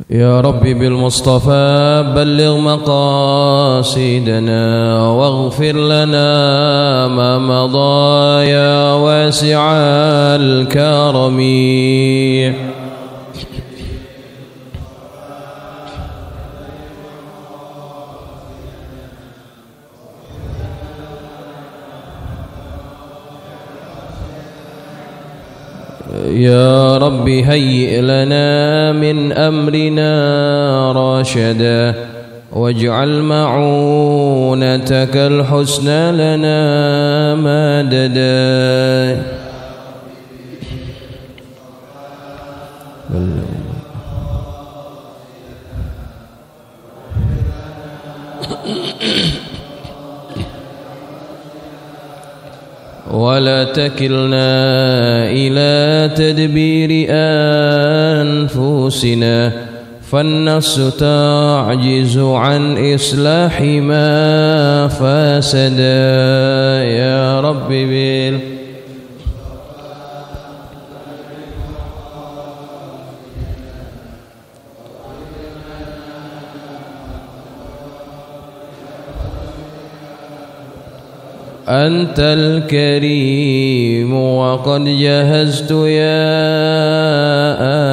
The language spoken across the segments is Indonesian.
يا ربي بالمصطفى بلغ مقاصدنا واغفر لنا ما مضى يا واسع الكرم. يا رب هيئ لنا من أمرنا رشدا واجعل معونتك الحسنى لنا مددا. ولا تكلنا إلى تدبير أنفسنا فالنفس تعجز عن إصلاح ما فسد. يا رب أنت الكريم وقد جهزت يا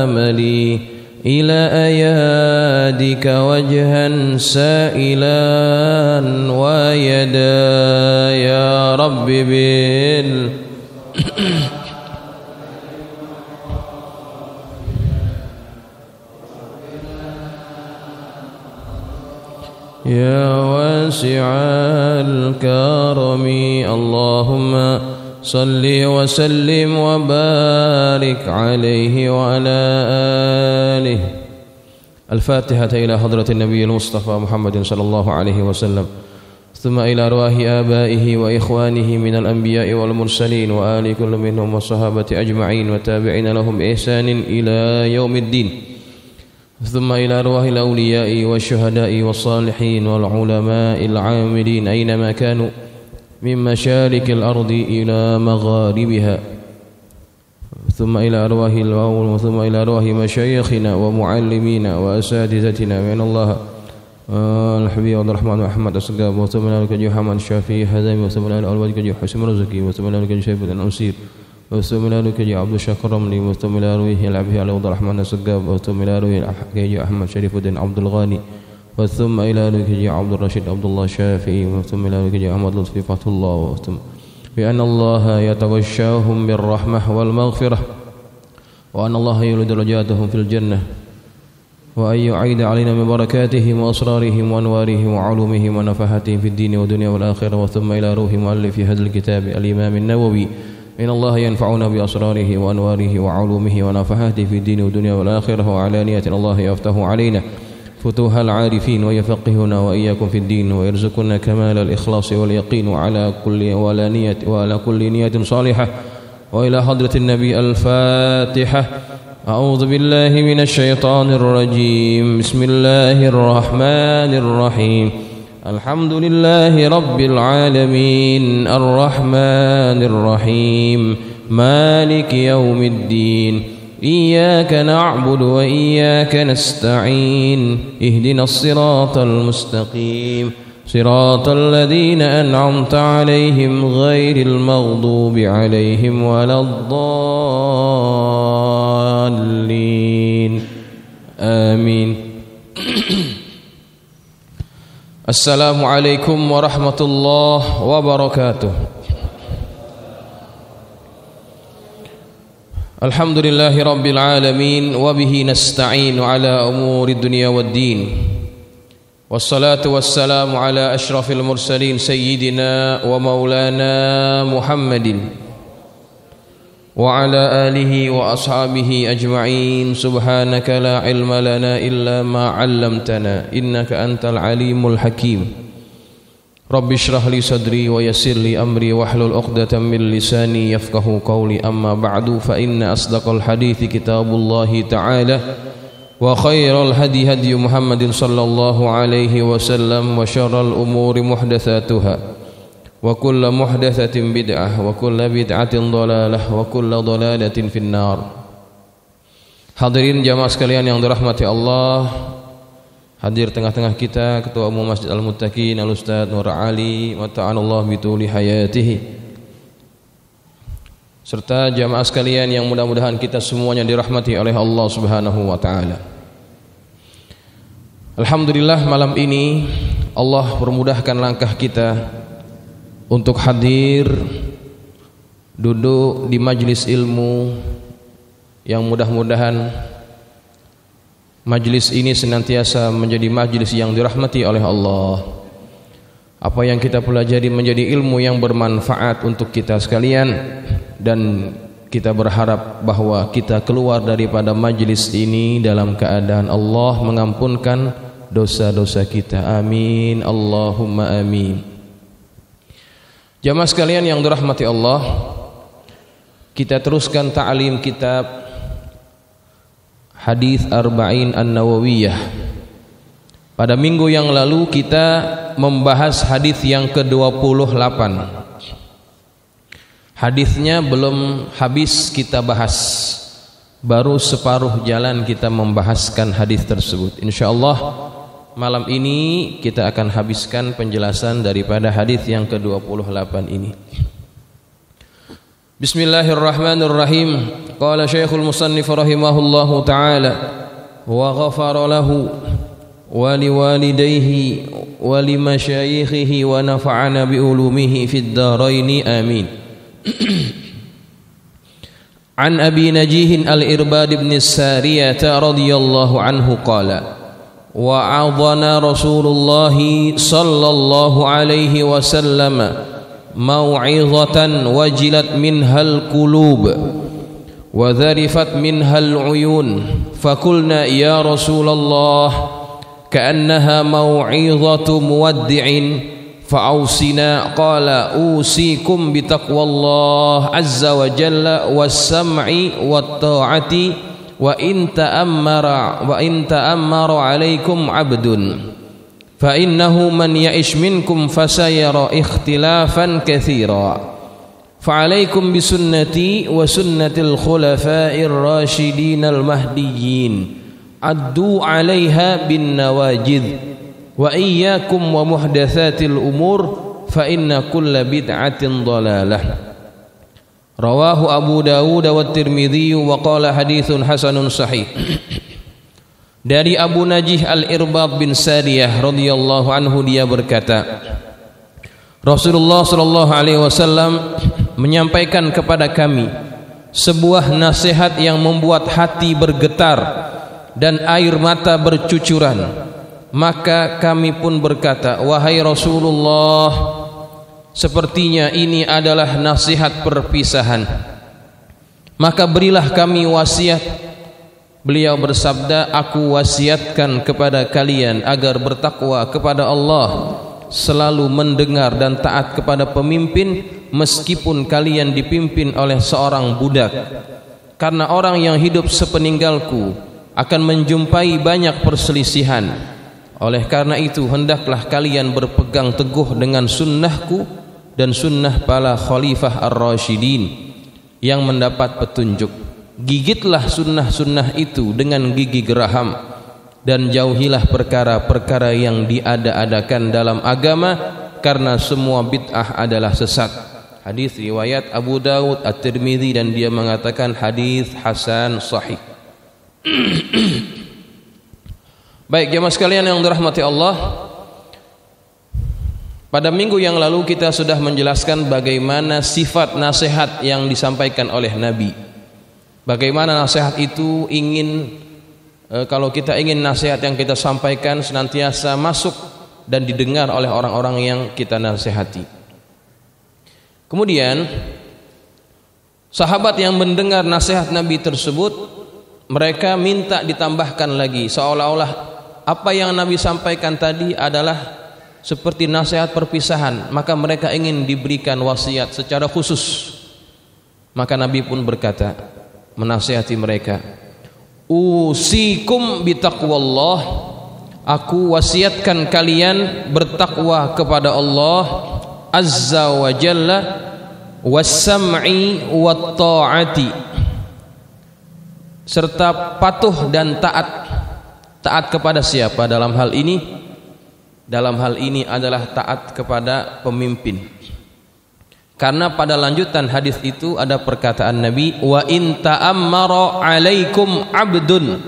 آملي إلى أيادك وجها سائلا ويدا. يا رب يا واسع الكرم اللهم صل وسلم وبارك عليه وعلى آله. الفاتحة إلى حضرة النبي المصطفى محمد صلى الله عليه وسلم، ثم إلى أرواح آبائه وإخوانه من الأنبياء والمرسلين وآل كل منهم والصحابة أجمعين وتابعين لهم بإحسان إلى يوم الدين، ثم إلى أرواح الأولياء والشهداء والصالحين والعلماء العاملين أينما كانوا من مشارق الأرض إلى مغاربها، ثم إلى أرواح مشايخنا ومعلمينا وأساتذتنا من الله الحبيب عبد الرحمن محمد السقاف، وثم إلى الكجي محمد الشافعي حزامي، وثم إلى الأولاد كجي حسين رزقي، وثم إلى الكجي شيخ بن أنصير، وثم إلى الكجي عبد الشاكر رملي، وثم إلى أرويه العبد عبد الرحمن السقاف، وثم إلى أرويه الكجي أحمد شريف الدين عبد الغاني، وثم إلى الكجي عبد الرشيد عبد الله الشافعي، وثم إلى الكجي أحمد لطفي فتح الله، وثم بأن الله يتغشاهم بالرحمة والمغفرة، وأن الله يولد درجاتهم في الجنة، وأن يعيد علينا من بركاتهم وأسرارهم وأنوارهم وعلومهم ونفحاتهم في الدين والدنيا والآخرة. وثم إلى روح مؤلف هذا الكتاب الإمام النووي، إن الله ينفعنا بأسراره وأنواره وعلومه ونفحاته في الدين والدنيا والآخرة، وعلانية الله يفتح علينا فتوح العارفين ويفقهنا وإياكم في الدين، ويرزقنا كمال الإخلاص واليقين وعلى كل نية صالحة. وإلى حضرة النبي الفاتحة. أعوذ بالله من الشيطان الرجيم، بسم الله الرحمن الرحيم. الحمد لله رب العالمين الرحمن الرحيم مالك يوم الدين، إياك نعبد وإياك نستعين، اهدنا الصراط المستقيم صراط الذين أنعمت عليهم غير المغضوب عليهم ولا الضالين آمين. السلام عليكم ورحمة الله وبركاته. الحمد لله رب العالمين، وبه نستعين على أمور الدنيا والدين، والصلاة والسلام على أشرف المرسلين سيدنا ومولانا محمد وعلى آله وأصحابه أجمعين. سبحانك لا علم لنا إلا ما علمتنا إنك أنت العليم الحكيم. رب اشرح لي صدري ويسر لي أمري واحلل عقدة من لساني يفقه قولي. أما بعد، فإن أصدق الحديث كتاب الله تعالى، وخير الهدي هدي محمد صلى الله عليه وسلم، وشر الأمور محدثاتها، وكل محدثة بدعة، وكل بدعة ضلالة، وكل ضلالة في النار. Hadirin jamaah sekalian yang dirahmati Allah, hadir tengah-tengah kita Ketua Umum Masjid Al-Muttaqin Al-Ustaz Nur Ali mata'anallah bituli hayatihi, serta jamaah sekalian yang mudah-mudahan kita semuanya dirahmati oleh Allah Subhanahu wa taala. Alhamdulillah, malam ini Allah permudahkan langkah kita untuk hadir duduk di majlis ilmu yang mudah-mudahan majlis ini senantiasa menjadi majlis yang dirahmati oleh Allah. Apa yang kita pelajari menjadi ilmu yang bermanfaat untuk kita sekalian, dan kita berharap bahwa kita keluar daripada majlis ini dalam keadaan Allah mengampunkan dosa-dosa kita. Amin, Allahumma amin. Jamaah sekalian yang dirahmati Allah, kita teruskan ta'lim kitab Hadis Arba'in An-Nawawiyah. Pada minggu yang lalu kita membahas hadis yang ke-28. Hadisnya belum habis kita bahas, baru separuh jalan kita membahaskan hadis tersebut. Insyaallah malam ini kita akan habiskan penjelasan daripada hadis yang ke-28 ini. Bismillahirrahmanirrahim. Qala Syekhul Musannif rahimahullahu taala wa ghafara lahu wa liwalidayhi wa limasyayikhihi wa nafa'ana bi ulumihi fid dharain amin. An Abi Najih al-Irbad ibn Sariyah radhiyallahu anhu qala wa'adhana Rasulullah sallallahu alaihi wasallam mau'izatan wajilat minhal qulub wa dharifat minhal uyun fakulna ya Rasulullah ka'annaha mau'izatu muwaddi'in fa'awsina qala usikum bitaqwallah azza wa jalla was-sam'i wat-ta'ati wa in ta'ammara 'alaikum 'abdun fa innahu man ya'ish minkum fasayara ikhtilafan katsira fa 'alaikum bisunnati wa sunnatil khulafa'ir rasyidin al mahdiyyin addu 'alaiha bin nawajidh wa iyyakum wa muhdatsatil umur fa inna kulla bid'atin dhalalah. Rawahu Abu Dawud wa Tirmidzi wa qala haditsun hasanun sahih. Dari Abu Najih al-Irbad bin Sariyah radhiyallahu anhu, dia berkata, Rasulullah sallallahu alaihi wasallam menyampaikan kepada kami sebuah nasihat yang membuat hati bergetar dan air mata bercucuran. Maka kami pun berkata, wahai Rasulullah, sepertinya ini adalah nasihat perpisahan, maka berilah kami wasiat. Beliau bersabda, aku wasiatkan kepada kalian agar bertakwa kepada Allah, selalu mendengar dan taat kepada pemimpin meskipun kalian dipimpin oleh seorang budak, karena orang yang hidup sepeninggalku akan menjumpai banyak perselisihan. Oleh karena itu hendaklah kalian berpegang teguh dengan sunnahku dan sunnah para khalifah ar-rasyidin yang mendapat petunjuk. Gigitlah sunnah-sunnah itu dengan gigi geraham, dan jauhilah perkara-perkara yang diada-adakan dalam agama, karena semua bid'ah adalah sesat. Hadis riwayat Abu Dawud, At-Tirmidzi, dan dia mengatakan hadis hasan sahih. Baik jemaah sekalian yang dirahmati Allah, pada minggu yang lalu kita sudah menjelaskan bagaimana sifat nasihat yang disampaikan oleh Nabi. Bagaimana nasihat itu kalau kita ingin nasihat yang kita sampaikan senantiasa masuk dan didengar oleh orang-orang yang kita nasihati. Kemudian sahabat yang mendengar nasihat Nabi tersebut, mereka minta ditambahkan lagi, seolah-olah apa yang Nabi sampaikan tadi adalah seperti nasihat perpisahan, maka mereka ingin diberikan wasiat secara khusus. Maka Nabi pun berkata, menasihati mereka, usikum bitaqwallah, aku wasiatkan kalian bertakwa kepada Allah azza wa jalla, was-sam'i wat-ta'ati, serta patuh dan taat. Taat kepada siapa dalam hal ini? Dalam hal ini adalah taat kepada pemimpin. Karena pada lanjutan hadis itu ada perkataan Nabi, wa in ta'ammara 'alaikum 'abdun,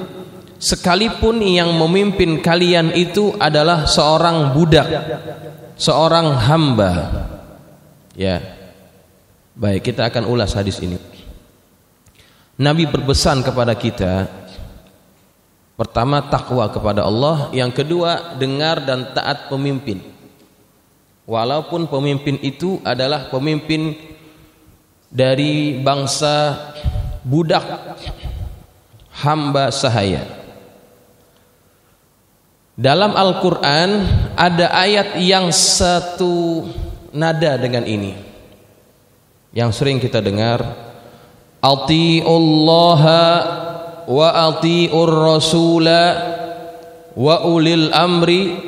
sekalipun yang memimpin kalian itu adalah seorang budak, seorang hamba. Ya. Baik, kita akan ulas hadis ini. Nabi berpesan kepada kita, pertama takwa kepada Allah, yang kedua dengar dan taat pemimpin. Walaupun pemimpin itu adalah pemimpin dari bangsa budak, hamba sahaya. Dalam Al-Quran ada ayat yang satu nada dengan ini, yang sering kita dengar, atiullaha wa atiur rasula wa ulil amri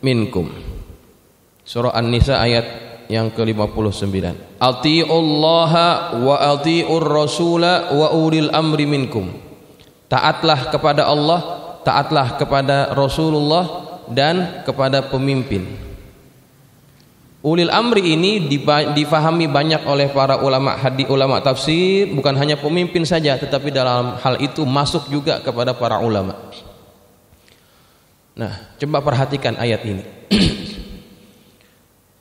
minkum. Surah An-Nisa ayat yang ke-59. Atiullaha wa atiur rasula wa ulil amri minkum. Taatlah kepada Allah, taatlah kepada Rasulullah dan kepada pemimpin. Ulil amri ini difahami banyak oleh para ulama hadis, ulama tafsir, bukan hanya pemimpin saja, tetapi dalam hal itu masuk juga kepada para ulama. Nah, coba perhatikan ayat ini.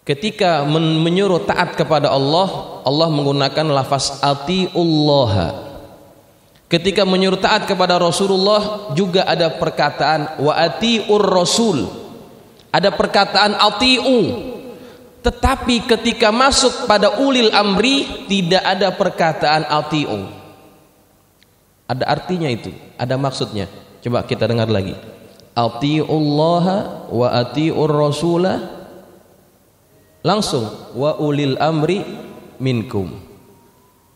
Ketika menyuruh taat kepada Allah, Allah menggunakan lafaz atiullaha. Ketika menyuruh taat kepada Rasulullah juga ada perkataan wa atiur rasul. Ada perkataan atiu. Tetapi ketika masuk pada ulil amri tidak ada perkataan atiu. Ada artinya itu, ada maksudnya. Coba kita dengar lagi. Atiullaha wa atiur rasula, langsung wa ulil amri minkum.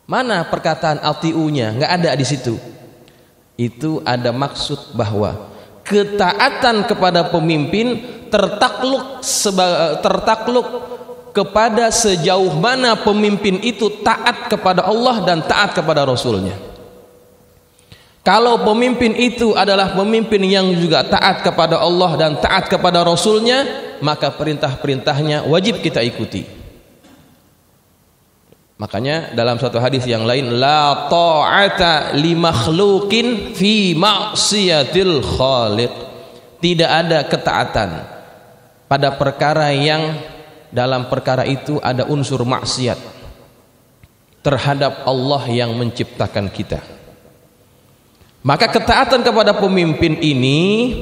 Mana perkataan atiunya? Enggak ada di situ. Itu ada maksud bahwa ketaatan kepada pemimpin tertakluk kepada sejauh mana pemimpin itu taat kepada Allah dan taat kepada Rasulnya. Kalau pemimpin itu adalah pemimpin yang juga taat kepada Allah dan taat kepada Rasulnya, maka perintah-perintahnya wajib kita ikuti. Makanya dalam satu hadis yang lain, la ta'ata li makhluqin fi ma'siyatil khaliq. Tidak ada ketaatan pada perkara yang dalam perkara itu ada unsur maksiat terhadap Allah yang menciptakan kita. Maka ketaatan kepada pemimpin ini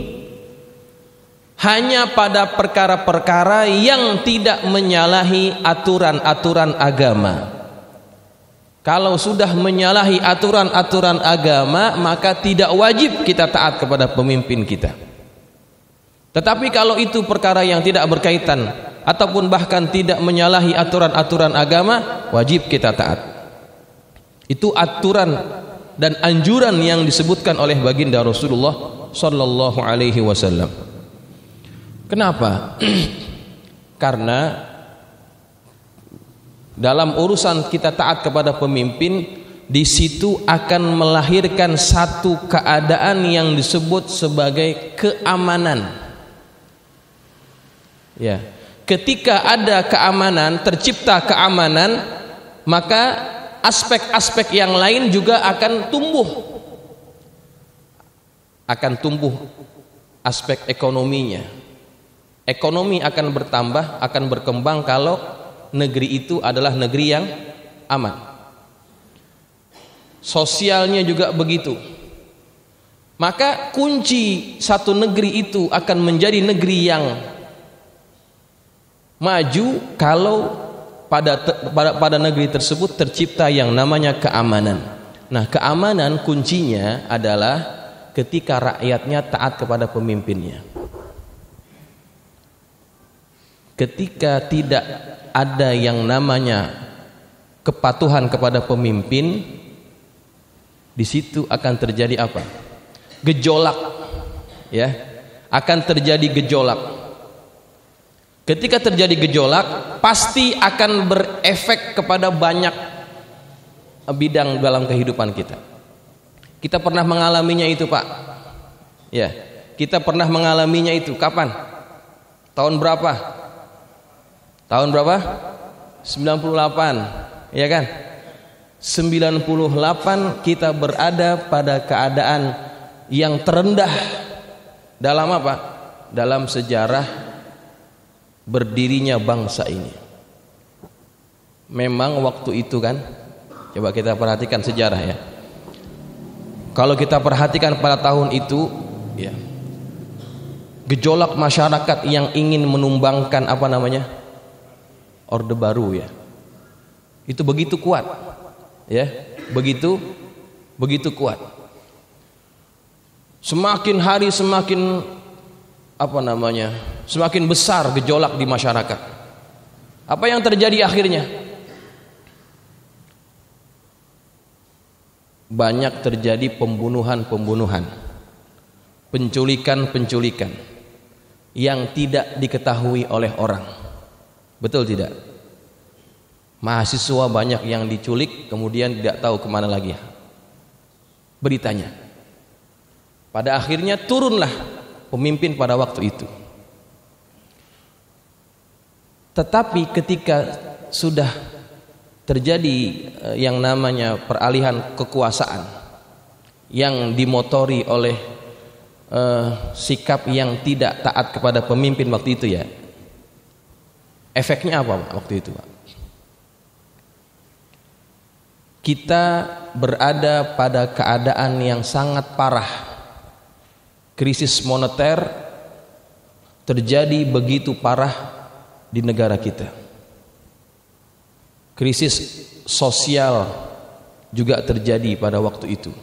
hanya pada perkara-perkara yang tidak menyalahi aturan-aturan agama. Kalau sudah menyalahi aturan-aturan agama, maka tidak wajib kita taat kepada pemimpin kita. Tetapi kalau itu perkara yang tidak berkaitan ataupun bahkan tidak menyalahi aturan-aturan agama, wajib kita taat. Itu aturan dan anjuran yang disebutkan oleh baginda Rasulullah sallallahu alaihi wasallam. Kenapa? Karena dalam urusan kita taat kepada pemimpin, di situ akan melahirkan satu keadaan yang disebut sebagai keamanan. Ya, ketika ada keamanan, tercipta keamanan, maka aspek-aspek yang lain juga akan tumbuh. Akan tumbuh aspek ekonominya. Ekonomi akan bertambah, akan berkembang kalau negeri itu adalah negeri yang aman. Sosialnya juga begitu. Maka kunci satu negeri itu akan menjadi negeri yang maju kalau pada negeri tersebut tercipta yang namanya keamanan. Nah, keamanan kuncinya adalah ketika rakyatnya taat kepada pemimpinnya. Ketika tidak ada yang namanya kepatuhan kepada pemimpin, di situ akan terjadi apa? Gejolak, ya, akan terjadi gejolak. Ketika terjadi gejolak, pasti akan berefek kepada banyak bidang dalam kehidupan kita. Kita pernah mengalaminya itu, Pak. Ya, kita pernah mengalaminya itu. Kapan? Tahun berapa? Tahun berapa? 98, ya kan? 98 kita berada pada keadaan yang terendah dalam apa? Dalam sejarah berdirinya bangsa ini. Memang waktu itu kan, coba kita perhatikan sejarah ya. Kalau kita perhatikan pada tahun itu, ya, gejolak masyarakat yang ingin menumbangkan apa namanya, Orde Baru ya, itu begitu kuat, ya, begitu kuat. Semakin hari semakin apa namanya, semakin besar gejolak di masyarakat. Apa yang terjadi akhirnya? Banyak terjadi pembunuhan, penculikan yang tidak diketahui oleh orang. Betul tidak? Mahasiswa banyak yang diculik kemudian tidak tahu kemana lagi beritanya. Pada akhirnya turunlah pemimpin pada waktu itu. Tetapi ketika sudah terjadi yang namanya peralihan kekuasaan yang dimotori oleh sikap yang tidak taat kepada pemimpin waktu itu ya, efeknya apa waktu itu, Pak? Kita berada pada keadaan yang sangat parah. Krisis moneter terjadi begitu parah di negara kita. Krisis sosial juga terjadi pada waktu itu.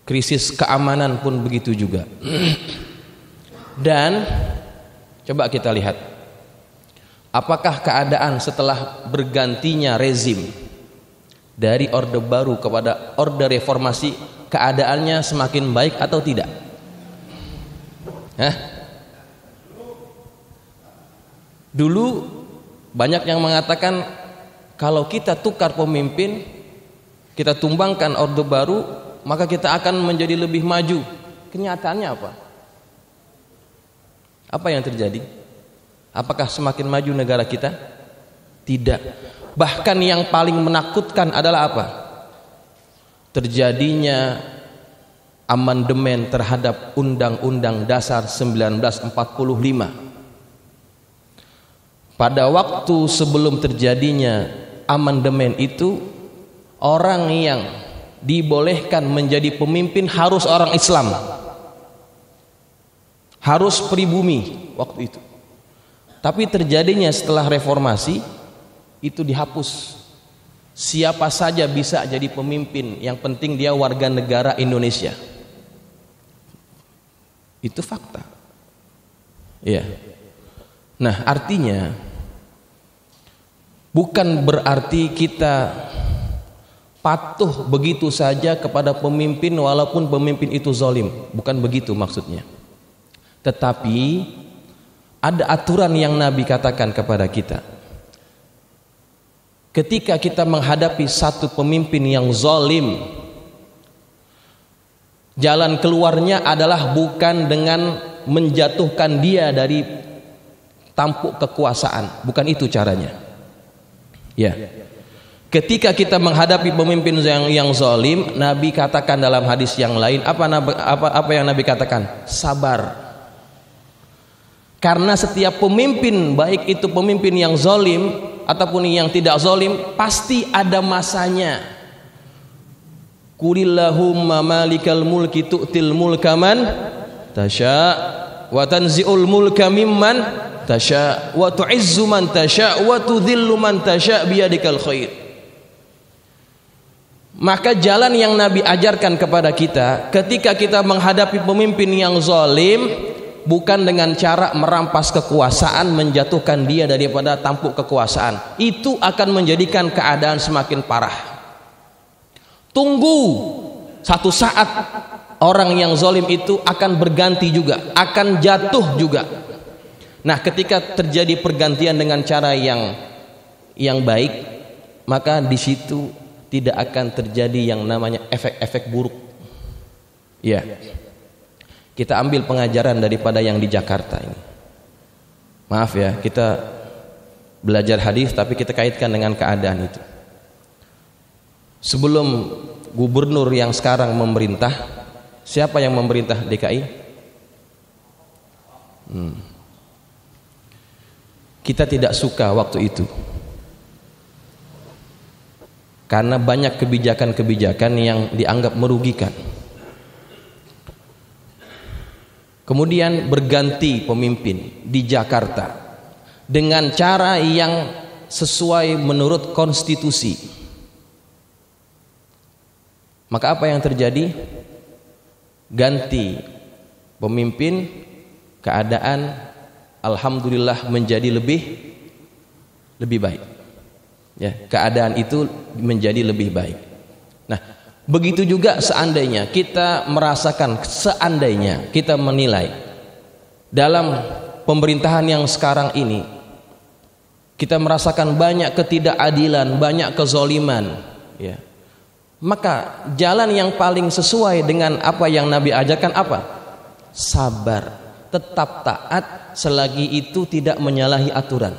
Krisis keamanan pun begitu juga. Dan coba kita lihat, apakah keadaan setelah bergantinya rezim dari Orde Baru kepada Orde Reformasi, keadaannya semakin baik atau tidak? Dulu banyak yang mengatakan kalau kita tukar pemimpin, kita tumbangkan Orde Baru, maka kita akan menjadi lebih maju. Kenyataannya apa? Apa yang terjadi? Apakah semakin maju negara kita? Tidak. Bahkan yang paling menakutkan adalah apa? Terjadinya amandemen terhadap Undang-Undang Dasar 1945. Pada waktu sebelum terjadinya amandemen itu, orang yang dibolehkan menjadi pemimpin harus orang Islam, harus pribumi waktu itu. Tapi terjadinya setelah reformasi itu dihapus. Siapa saja bisa jadi pemimpin, yang penting dia warga negara Indonesia. Itu fakta. Iya. Nah, artinya bukan berarti kita patuh begitu saja kepada pemimpin walaupun pemimpin itu zalim. Bukan begitu maksudnya. Tetapi ada aturan yang Nabi katakan kepada kita. Ketika kita menghadapi satu pemimpin yang zalim, jalan keluarnya adalah bukan dengan menjatuhkan dia dari tampuk kekuasaan. Bukan itu caranya. Ya. Ketika kita menghadapi pemimpin yang zalim, Nabi katakan dalam hadis yang lain, apa yang Nabi katakan? Sabar. Karena setiap pemimpin, baik itu pemimpin yang zalim ataupun yang tidak zalim, pasti ada masanya. Qulillahumma malikal mulki tu'til mulka man tasya wa tanzi'ul mulka mimman tasya wa tu'izzu man tasya wa tudhillu man tasya biyadikal khair. Maka jalan yang Nabi ajarkan kepada kita ketika kita menghadapi pemimpin yang zalim, bukan dengan cara merampas kekuasaan, menjatuhkan dia daripada tampuk kekuasaan. Itu akan menjadikan keadaan semakin parah. Tunggu satu saat orang yang zalim itu akan berganti juga, akan jatuh juga. Nah, ketika terjadi pergantian dengan cara yang baik, maka di situ tidak akan terjadi yang namanya efek-efek buruk. Ya, kita ambil pengajaran daripada yang di Jakarta ini. Maaf ya, kita belajar hadis tapi kita kaitkan dengan keadaan itu. Sebelum gubernur yang sekarang memerintah, siapa yang memerintah DKI? Kita tidak suka waktu itu, karena banyak kebijakan-kebijakan yang dianggap merugikan. Kemudian berganti pemimpin di Jakarta dengan cara yang sesuai menurut konstitusi. Maka apa yang terjadi? Ganti pemimpin, keadaan alhamdulillah menjadi lebih baik. Ya, keadaan itu menjadi lebih baik. Nah, begitu juga seandainya kita merasakan, seandainya kita menilai dalam pemerintahan yang sekarang ini kita merasakan banyak ketidakadilan, banyak kezoliman, ya. Maka jalan yang paling sesuai dengan apa yang Nabi ajarkan apa? Sabar, tetap taat selagi itu tidak menyalahi aturan.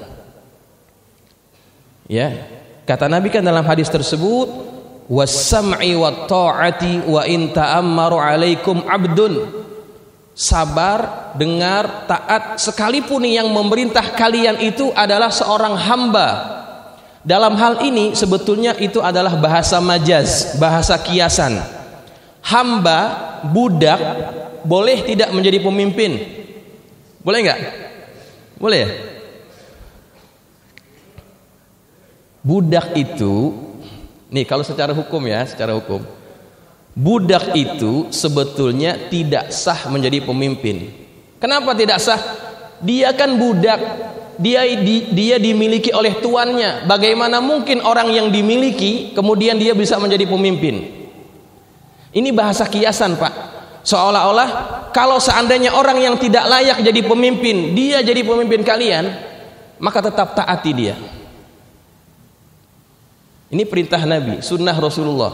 Ya, kata Nabi kan dalam hadis tersebut, was-sam'i wat-ta'ati wa in ta'ammaru 'alaikum 'abdun. Sabar, dengar, taat sekalipun yang memerintah kalian itu adalah seorang hamba. Dalam hal ini sebetulnya itu adalah bahasa majaz, bahasa kiasan. Hamba, budak boleh tidak menjadi pemimpin? Boleh enggak? Boleh ya? Budak itu, nih kalau secara hukum ya, secara hukum, budak itu sebetulnya tidak sah menjadi pemimpin. Kenapa tidak sah? Dia kan budak, dia dimiliki oleh tuannya. Bagaimana mungkin orang yang dimiliki kemudian dia bisa menjadi pemimpin? Ini bahasa kiasan, Pak. Seolah-olah kalau seandainya orang yang tidak layak jadi pemimpin, dia jadi pemimpin kalian, maka tetap taati dia. Ini perintah Nabi, sunnah Rasulullah.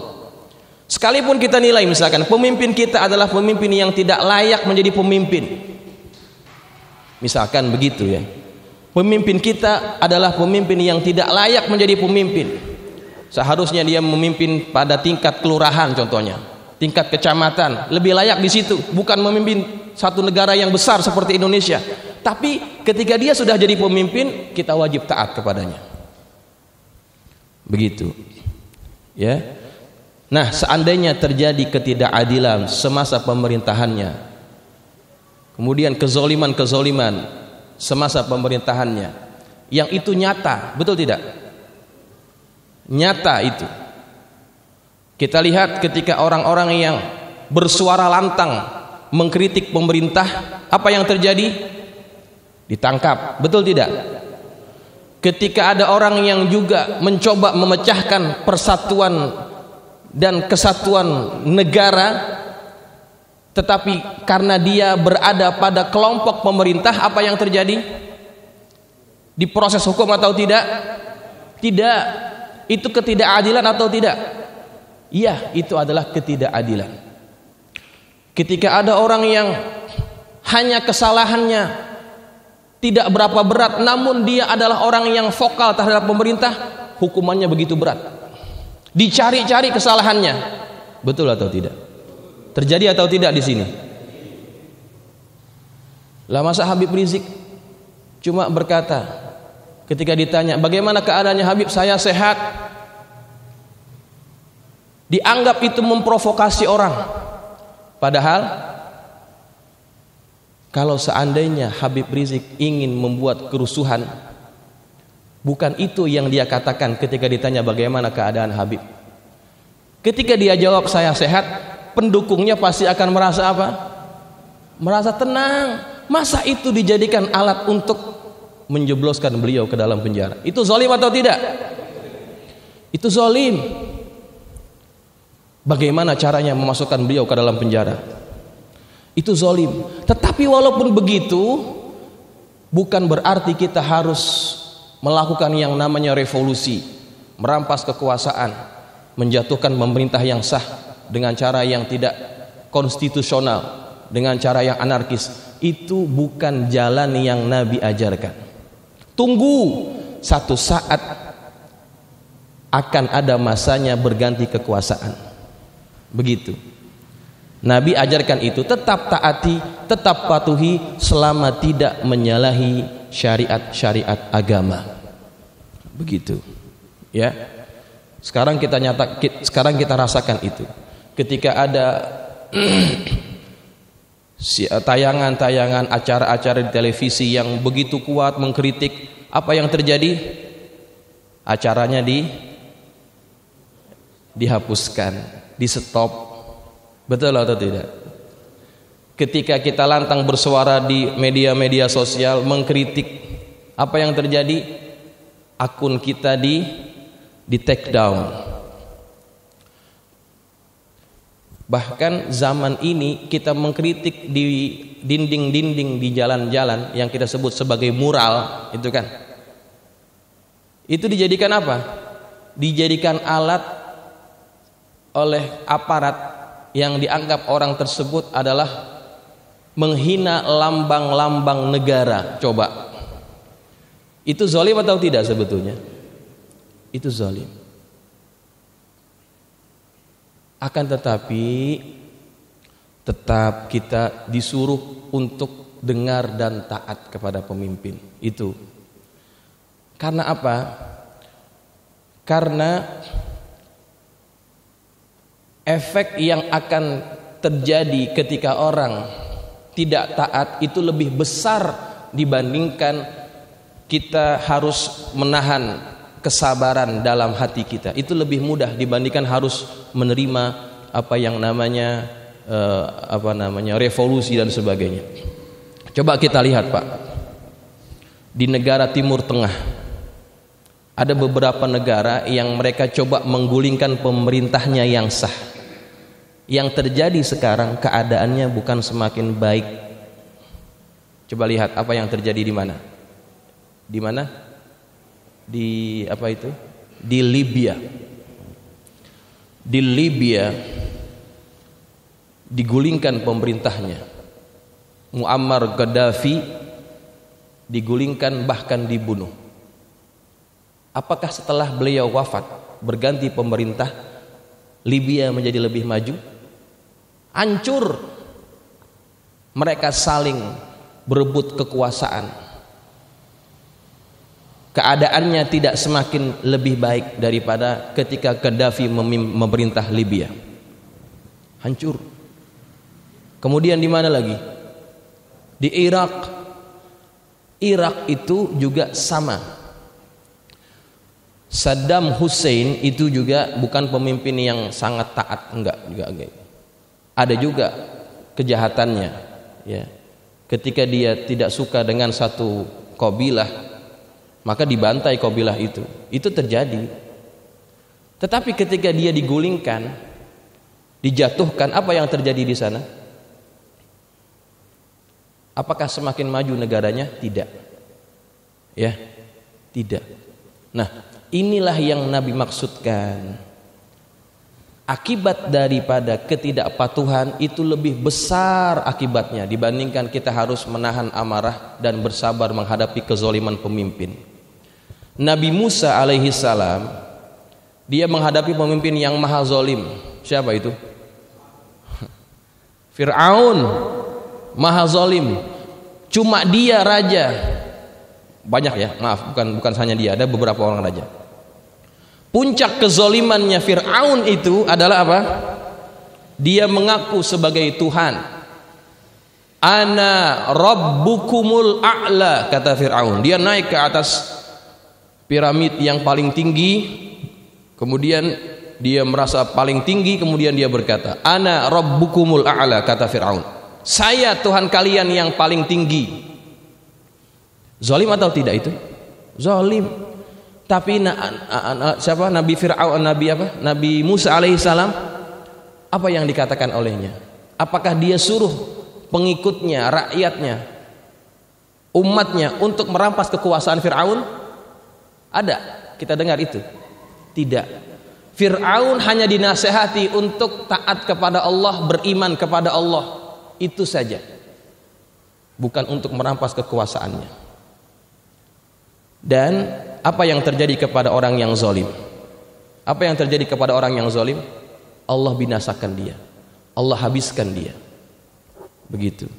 Sekalipun kita nilai misalkan pemimpin kita adalah pemimpin yang tidak layak menjadi pemimpin, misalkan begitu ya, pemimpin kita adalah pemimpin yang tidak layak menjadi pemimpin. Seharusnya dia memimpin pada tingkat kelurahan contohnya, tingkat kecamatan, lebih layak di situ, bukan memimpin satu negara yang besar seperti Indonesia. Tapi ketika dia sudah jadi pemimpin, kita wajib taat kepadanya. Begitu ya. Nah, seandainya terjadi ketidakadilan semasa pemerintahannya, kemudian kezoliman semasa pemerintahannya, yang itu nyata, betul tidak? Nyata itu. Kita lihat ketika orang-orang yang bersuara lantang mengkritik pemerintah, apa yang terjadi? Ditangkap, betul tidak? Ketika ada orang yang juga mencoba memecahkan persatuan dan kesatuan negara, tetapi karena dia berada pada kelompok pemerintah, apa yang terjadi? Diproses hukum atau tidak? Tidak. Itu ketidakadilan atau tidak? Iya, itu adalah ketidakadilan. Ketika ada orang yang hanya kesalahannya tidak berapa berat, namun dia adalah orang yang vokal terhadap pemerintah, hukumannya begitu berat. Dicari-cari kesalahannya, betul atau tidak? Terjadi atau tidak di sini? Lah masa Habib Rizik cuma berkata ketika ditanya bagaimana keadaannya Habib, saya sehat, dianggap itu memprovokasi orang. Padahal kalau seandainya Habib Rizik ingin membuat kerusuhan, bukan itu yang dia katakan ketika ditanya bagaimana keadaan Habib. Ketika dia jawab saya sehat, pendukungnya pasti akan merasa apa? Merasa tenang. Masa itu dijadikan alat untuk menjebloskan beliau ke dalam penjara? Itu zalim atau tidak? Itu zalim. Bagaimana caranya memasukkan beliau ke dalam penjara? Itu zalim. Tetapi walaupun begitu, bukan berarti kita harus melakukan yang namanya revolusi, merampas kekuasaan. menjatuhkan pemerintah yang sah dengan cara yang tidak konstitusional, dengan cara yang anarkis. Itu bukan jalan yang Nabi ajarkan. Tunggu, satu saat akan ada masanya berganti kekuasaan. Begitu. Nabi ajarkan itu, tetap taati, tetap patuhi selama tidak menyalahi syariat-syariat agama. Begitu. Ya. Sekarang kita rasakan itu. Ketika ada tayangan-tayangan acara-acara di televisi yang begitu kuat mengkritik, apa yang terjadi? Acaranya dihapuskan, di stop. Betul atau tidak? Ketika kita lantang bersuara di media-media sosial mengkritik, apa yang terjadi? Akun kita di take down. Bahkan zaman ini kita mengkritik di dinding-dinding di jalan-jalan yang kita sebut sebagai mural, itu kan. Itu dijadikan apa? Dijadikan alat oleh aparat yang dianggap orang tersebut adalah menghina lambang-lambang negara. Coba, itu zalim atau tidak sebetulnya? Itu zalim. Akan tetapi tetap kita disuruh untuk dengar dan taat kepada pemimpin. Itu karena apa? Karena efek yang akan terjadi ketika orang tidak taat itu lebih besar dibandingkan kita harus menahan kesabaran dalam hati kita. Itu lebih mudah dibandingkan harus menerima apa yang namanya revolusi dan sebagainya. Coba kita lihat, Pak, di negara Timur Tengah ada beberapa negara yang mereka coba menggulingkan pemerintahnya yang sah. Yang terjadi sekarang keadaannya bukan semakin baik. Coba lihat apa yang terjadi di mana? Di mana? Di apa itu? Di Libya. Di Libya digulingkan pemerintahnya. Muammar Gaddafi digulingkan bahkan dibunuh. Apakah setelah beliau wafat berganti pemerintah Libya menjadi lebih maju? Hancur. Mereka saling berebut kekuasaan. Keadaannya tidak semakin lebih baik daripada ketika Gaddafi memerintah Libya. Hancur. Kemudian di mana lagi? Di Irak. Irak itu juga sama. Saddam Hussein itu juga bukan pemimpin yang sangat taat, enggak. Ada juga kejahatannya, ya. Ketika dia tidak suka dengan satu kabilah, maka dibantai kabilah itu. Itu terjadi. Tetapi ketika dia digulingkan, dijatuhkan, apa yang terjadi di sana? Apakah semakin maju negaranya? Tidak. Ya, tidak. Nah, inilah yang Nabi maksudkan. Akibat daripada ketidakpatuhan itu lebih besar akibatnya dibandingkan kita harus menahan amarah dan bersabar menghadapi kezaliman pemimpin. Nabi Musa alaihi salam, dia menghadapi pemimpin yang maha zalim. Siapa itu? Fir'aun, maha zalim. Cuma dia raja. Banyak ya, maaf, bukan hanya dia, ada beberapa orang raja. Puncak kezalimannya Fir'aun itu adalah apa? Dia mengaku sebagai Tuhan. Ana rabbukumul a'la, kata Fir'aun. Dia naik ke atas piramid yang paling tinggi, kemudian dia merasa paling tinggi, kemudian dia berkata, Ana rabbukumul a'la, kata Fir'aun. Saya Tuhan kalian yang paling tinggi. Zalim atau tidak itu? Zalim. Tapi siapa? Nabi Fir'aun, Nabi Musa alaihissalam, apa yang dikatakan olehnya? Apakah dia suruh pengikutnya, rakyatnya, umatnya untuk merampas kekuasaan Fir'aun? Ada, kita dengar itu. Tidak. Fir'aun hanya dinasehati untuk taat kepada Allah, beriman kepada Allah, itu saja, bukan untuk merampas kekuasaannya. Dan apa yang terjadi kepada orang yang zalim? Apa yang terjadi kepada orang yang zalim? Allah binasakan dia, Allah habiskan dia. Begitu.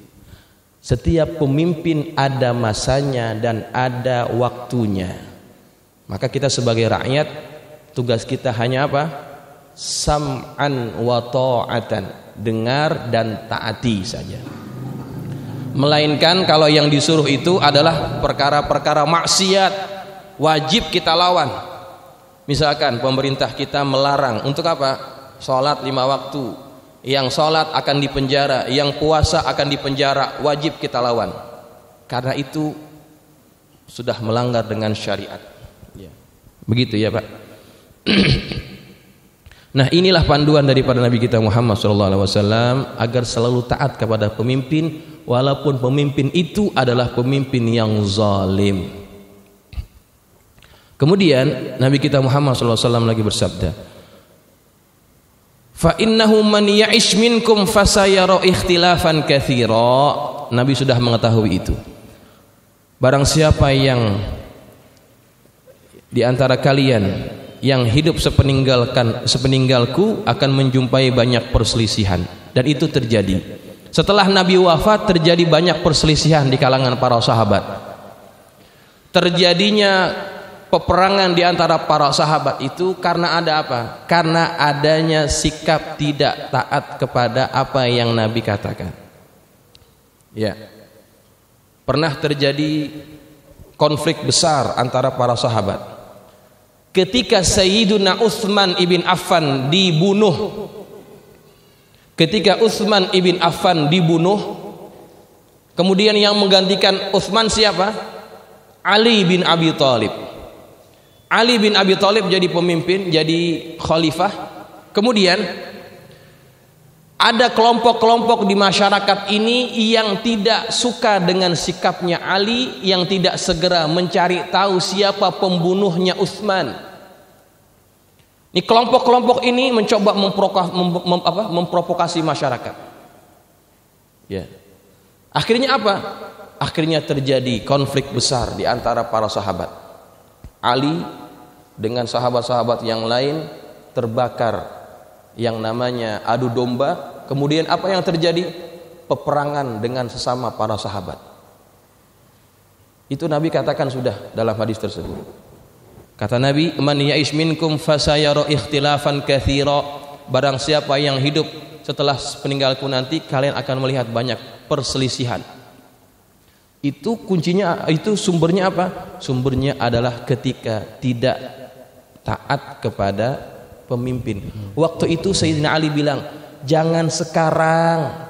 Setiap pemimpin ada masanya dan ada waktunya. Maka kita sebagai rakyat, tugas kita hanya apa? Sam'an wa ta'atan, dengar dan taati saja. Melainkan kalau yang disuruh itu adalah perkara-perkara maksiat, wajib kita lawan. Misalkan pemerintah kita melarang untuk apa? Sholat 5 waktu. Yang sholat akan dipenjara, yang puasa akan dipenjara, wajib kita lawan. Karena itu sudah melanggar dengan syariat. Begitu ya Pak. Nah, inilah panduan daripada Nabi kita Muhammad SAW agar selalu taat kepada pemimpin, walaupun pemimpin itu adalah pemimpin yang zalim. Kemudian Nabi kita Muhammad SAW lagi bersabda, fa innahu man ya'ish minkum fasayara ikhtilafan katsira. Nabi sudah mengetahui itu. Barang siapa yang di antara kalian yang hidup sepeninggalku akan menjumpai banyak perselisihan. Dan itu terjadi. Setelah Nabi wafat terjadi banyak perselisihan di kalangan para sahabat. Terjadinya peperangan di antara para sahabat itu karena ada apa? Karena adanya sikap tidak taat kepada apa yang Nabi katakan. Ya. Pernah terjadi konflik besar antara para sahabat. Ketika Sayyiduna Utsman ibn Affan dibunuh. Ketika Utsman ibn Affan dibunuh, kemudian yang menggantikan Utsman siapa? Ali bin Abi Thalib. Ali bin Abi Thalib jadi pemimpin, jadi khalifah. Kemudian ada kelompok-kelompok di masyarakat ini yang tidak suka dengan sikapnya Ali, yang tidak segera mencari tahu siapa pembunuhnya Utsman. Ini kelompok-kelompok ini mencoba memprovokasi masyarakat. Ya. Akhirnya apa? Akhirnya terjadi konflik besar di antara para sahabat. Ali dengan sahabat-sahabat yang lain terbakar yang namanya adu domba. Kemudian apa yang terjadi? Peperangan dengan sesama para sahabat. Itu Nabi katakan sudah dalam hadis tersebut. Kata Nabi, man ya'ish minkum fasayara ikhtilafan katsira. Barang siapa yang hidup setelah peninggalku nanti, kalian akan melihat banyak perselisihan. Itu kuncinya, itu sumbernya apa? Sumbernya adalah ketika tidak taat kepada pemimpin. Waktu itu Sayyidina Ali bilang, jangan sekarang,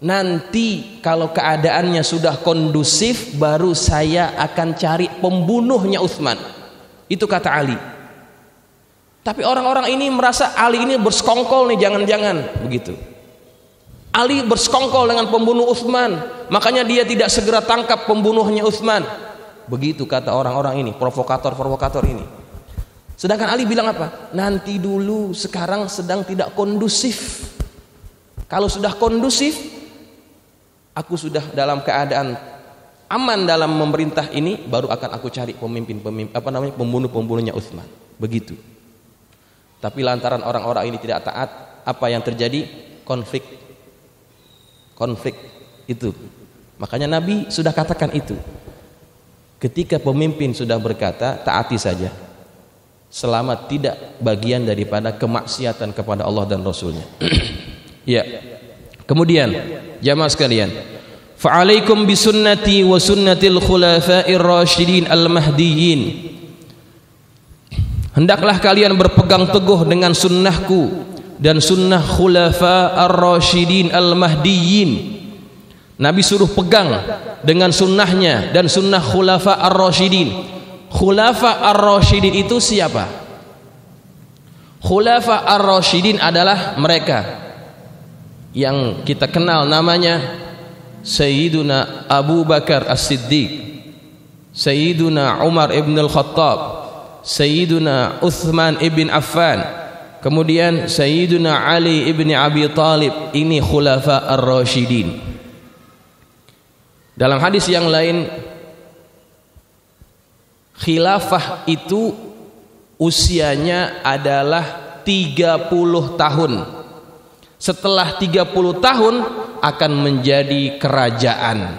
nanti kalau keadaannya sudah kondusif baru saya akan cari pembunuhnya Utsman. Itu kata Ali. Tapi orang-orang ini merasa Ali ini bersekongkol nih, jangan-jangan begitu. Ali bersekongkol dengan pembunuh Utsman, makanya dia tidak segera tangkap pembunuhnya Utsman. Begitu kata orang-orang ini, provokator-provokator ini. Sedangkan Ali bilang apa? Nanti dulu, sekarang sedang tidak kondusif. Kalau sudah kondusif, aku sudah dalam keadaan aman dalam memerintah ini, baru akan aku cari pembunuh-pembunuhnya Utsman. Begitu. Tapi lantaran orang-orang ini tidak taat, apa yang terjadi? Konflik itu. Makanya Nabi sudah katakan itu. Ketika pemimpin sudah berkata, taati saja, selama tidak bagian daripada kemaksiatan kepada Allah dan Rasulnya. Ya. Kemudian jamaah sekalian, fa'alaikum bisunnati wa sunnatil khulafa'ir rasyidin al-mahdiyyin. Hendaklah kalian berpegang teguh dengan sunnahku dan sunnah khulafa ar-rasyidin al-mahdiyyin. Nabi suruh pegang dengan sunnahnya dan sunnah khulafa ar-rasyidin. Khulafa ar-rasyidin itu siapa? Khulafa ar-rasyidin adalah mereka yang kita kenal namanya Sayyiduna Abu Bakar As-Siddiq, Sayyiduna Umar ibn al-Khattab, Sayyiduna Uthman ibn Affan, kemudian Sayyiduna Ali ibn Abi Thalib. Ini khulafa ar-rasyidin. Dalam hadis yang lain, khilafah itu usianya adalah 30 tahun. Setelah 30 tahun akan menjadi kerajaan.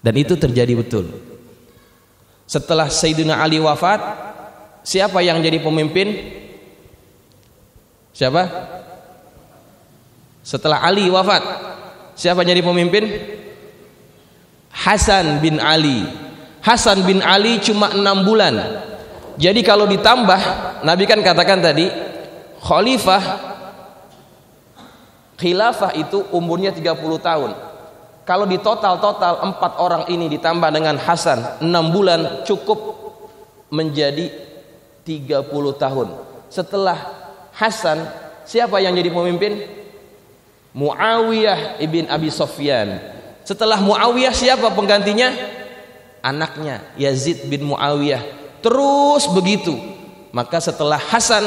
Dan itu terjadi betul. Setelah Sayyidina Ali wafat, siapa yang jadi pemimpin? Siapa? Setelah Ali wafat, siapa yang jadi pemimpin? Hasan bin Ali. Hasan bin Ali cuma 6 bulan. Jadi kalau ditambah, Nabi kan katakan tadi, khilafah itu umurnya 30 tahun. Kalau di total 4 orang ini ditambah dengan Hasan 6 bulan, cukup menjadi 30 tahun. Setelah Hasan, siapa yang jadi pemimpin? Muawiyah ibn Abi Sufyan. Setelah Muawiyah, siapa penggantinya? Anaknya Yazid bin Muawiyah. Terus begitu. Maka setelah Hasan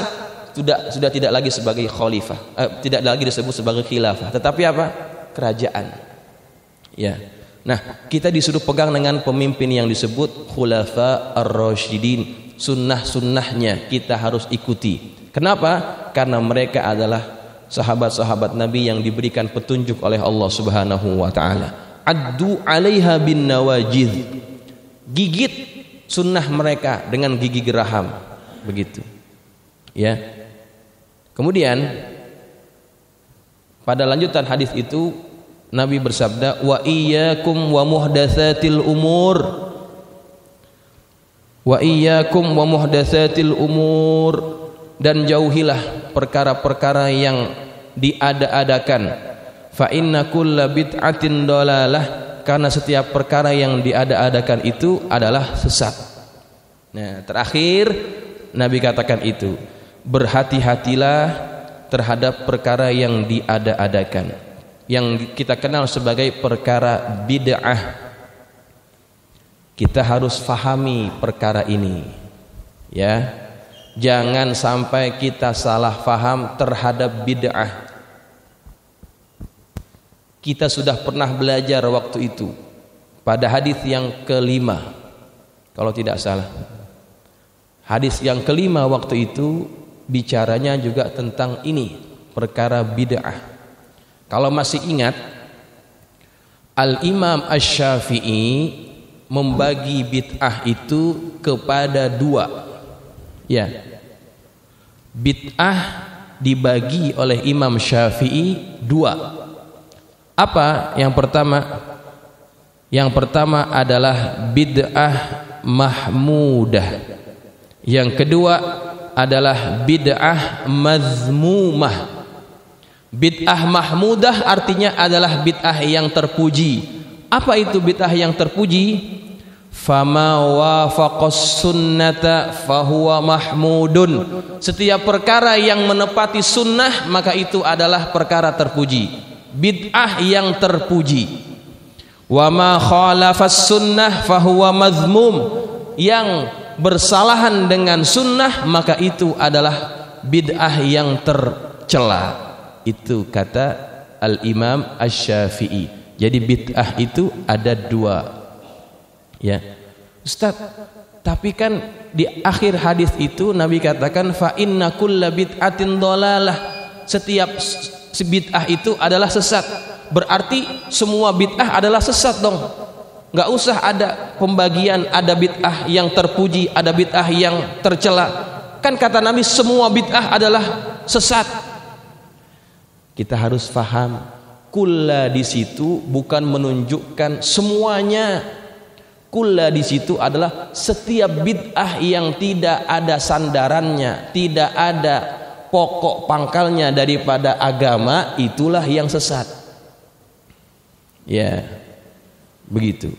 sudah tidak lagi sebagai khalifah, tidak lagi disebut sebagai khilafah, tetapi apa? Kerajaan. Ya. Nah, kita disuruh pegang dengan pemimpin yang disebut khulafa ar-rasyidin. Sunnah-sunnahnya kita harus ikuti. Kenapa? Karena mereka adalah sahabat-sahabat Nabi yang diberikan petunjuk oleh Allah Subhanahu wa taala. Addu 'alaiha bin nawajid. Gigit sunnah mereka dengan gigi geraham. Begitu. Ya. Kemudian pada lanjutan hadis itu Nabi bersabda, wa iyyakum wa muhdatsatil umur. Wa iyyakum wa muhdatsatil umur, dan jauhilah perkara-perkara yang diada-adakan. Fa inna kulla bid'atin dalalah, karena setiap perkara yang diada-adakan itu adalah sesat. Nah, terakhir Nabi katakan itu, berhati-hatilah terhadap perkara yang diada-adakan, yang kita kenal sebagai perkara bid'ah. Kita harus fahami perkara ini, ya. Jangan sampai kita salah faham terhadap bid'ah. Kita sudah pernah belajar waktu itu pada hadis yang kelima, kalau tidak salah. Hadis yang kelima waktu itu bicaranya juga tentang ini, perkara bid'ah. Kalau masih ingat, Al-Imam Asy-Syafi'i membagi bid'ah itu kepada 2. Ya. Bid'ah dibagi oleh Imam Syafi'i 2. Apa yang pertama? Yang pertama adalah bid'ah mahmudah. Yang kedua adalah bid'ah mazmumah. Bid'ah mahmudah artinya adalah bid'ah yang terpuji. Apa itu bid'ah yang terpuji? Fama wafaqas sunnata fahuwa mahmudun. Setiap perkara yang menepati sunnah maka itu adalah perkara terpuji. Bid'ah yang terpuji. Wa ma khalafas sunnah fahuwa mazmum. Yang bersalahan dengan sunnah maka itu adalah bid'ah yang tercela. Itu kata Al-Imam Asy-Syafi'i. Jadi bid'ah itu ada 2. Ya. Ustaz, tapi kan di akhir hadis itu Nabi katakan fa inna kulla bid'atin dhalalah. Setiap bid'ah itu adalah sesat. Berarti semua bid'ah adalah sesat dong. Enggak usah ada pembagian, ada bid'ah yang terpuji, ada bid'ah yang tercela. Kan kata Nabi semua bid'ah adalah sesat. Kita harus faham, kulla di situ bukan menunjukkan semuanya. Kulla di situ adalah setiap bid'ah yang tidak ada sandarannya, tidak ada pokok pangkalnya daripada agama, itulah yang sesat. Ya, begitu.